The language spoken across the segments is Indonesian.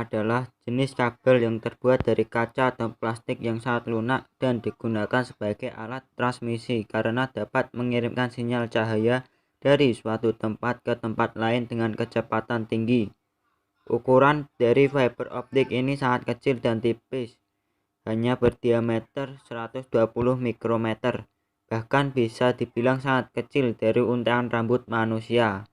adalah jenis kabel yang terbuat dari kaca atau plastik yang sangat lunak dan digunakan sebagai alat transmisi karena dapat mengirimkan sinyal cahaya dari suatu tempat ke tempat lain dengan kecepatan tinggi. Ukuran dari fiber optik ini sangat kecil dan tipis, hanya berdiameter 120 mikrometer, bahkan bisa dibilang sangat kecil dari untayan rambut manusia.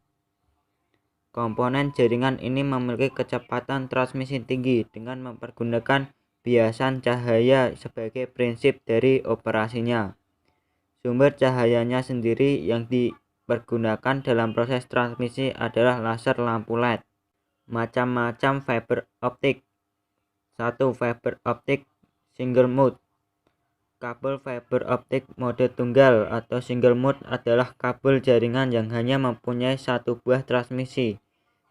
Komponen jaringan ini memiliki kecepatan transmisi tinggi dengan mempergunakan biasan cahaya sebagai prinsip dari operasinya. Sumber cahayanya sendiri yang dipergunakan dalam proses transmisi adalah laser lampu LED. Macam-macam fiber optik. 1. Fiber optik single mode. Kabel fiber optik mode tunggal atau single mode adalah kabel jaringan yang hanya mempunyai satu buah transmisi,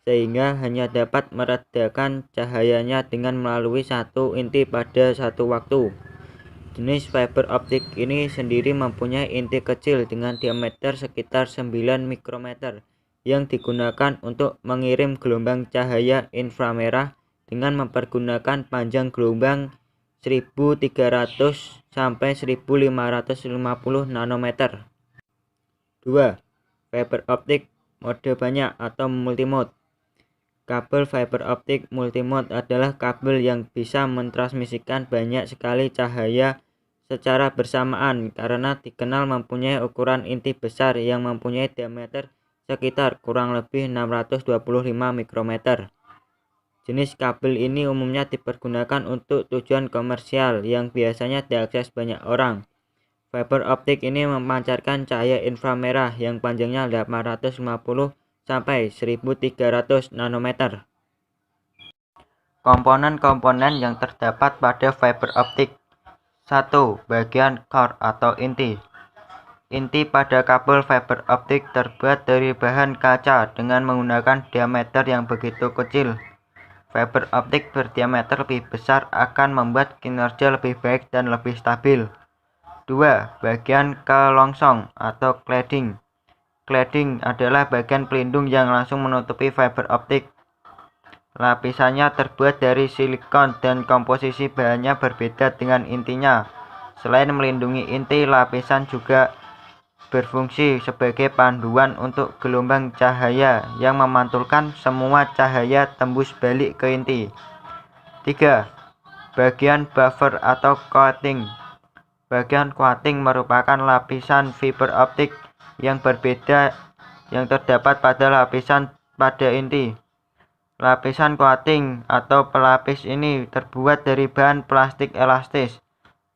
sehingga hanya dapat meredakan cahayanya dengan melalui satu inti pada satu waktu. Jenis fiber optik ini sendiri mempunyai inti kecil dengan diameter sekitar 9 mikrometer yang digunakan untuk mengirim gelombang cahaya inframerah dengan mempergunakan panjang gelombang 1300 sampai 1550 nanometer. 2. Fiber optik mode banyak atau multimode. Kabel fiber optik multimode adalah kabel yang bisa mentransmisikan banyak sekali cahaya secara bersamaan karena dikenal mempunyai ukuran inti besar yang mempunyai diameter sekitar kurang lebih 625 mikrometer. Jenis kabel ini umumnya dipergunakan untuk tujuan komersial yang biasanya diakses banyak orang. Fiber optik ini memancarkan cahaya inframerah yang panjangnya 850 sampai 1300 nanometer. Komponen-komponen yang terdapat pada fiber optik. 1. Bagian core atau inti. Inti pada kabel fiber optik terbuat dari bahan kaca dengan menggunakan diameter yang begitu kecil. Fiber optik berdiameter lebih besar akan membuat kinerja lebih baik dan lebih stabil. 2. Bagian kelongsong atau cladding. Cladding adalah bagian pelindung yang langsung menutupi fiber optik. Lapisannya terbuat dari silikon dan komposisi bahannya berbeda dengan intinya. Selain melindungi inti, lapisan juga berfungsi sebagai panduan untuk gelombang cahaya yang memantulkan semua cahaya tembus balik ke inti. 3. Bagian buffer atau coating. Bagian coating merupakan lapisan fiber optik yang berbeda yang terdapat pada lapisan pada inti. Lapisan coating atau pelapis ini terbuat dari bahan plastik elastis.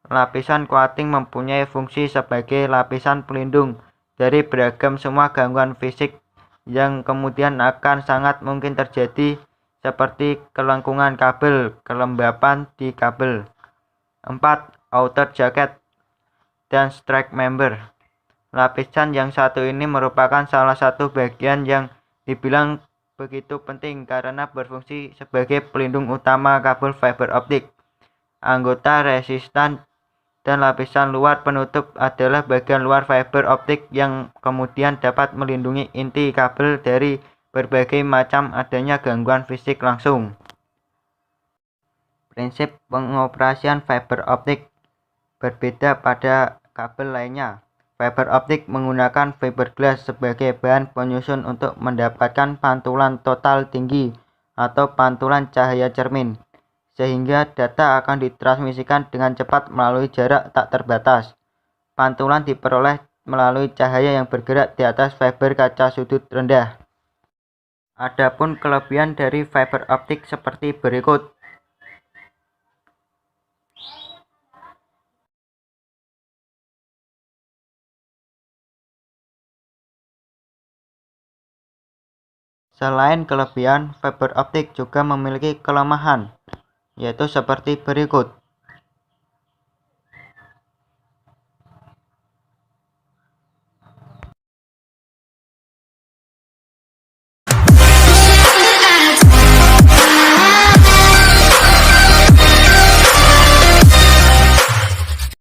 Lapisan coating mempunyai fungsi sebagai lapisan pelindung dari beragam semua gangguan fisik yang kemudian akan sangat mungkin terjadi seperti kelengkungan kabel, kelembapan di kabel. 4. Outer jacket dan strike member. Lapisan yang satu ini merupakan salah satu bagian yang dibilang begitu penting karena berfungsi sebagai pelindung utama kabel fiber optik. Anggota resistan dan lapisan luar penutup adalah bagian luar fiber optik yang kemudian dapat melindungi inti kabel dari berbagai macam adanya gangguan fisik langsung. Prinsip pengoperasian fiber optik berbeda pada kabel lainnya. Fiber optik menggunakan fiberglass sebagai bahan penyusun untuk mendapatkan pantulan total tinggi atau pantulan cahaya cermin, sehingga data akan ditransmisikan dengan cepat melalui jarak tak terbatas. Pantulan diperoleh melalui cahaya yang bergerak di atas fiber kaca sudut rendah. Adapun kelebihan dari fiber optik seperti berikut. Selain kelebihan, fiber optik juga memiliki kelemahan, yaitu seperti berikut.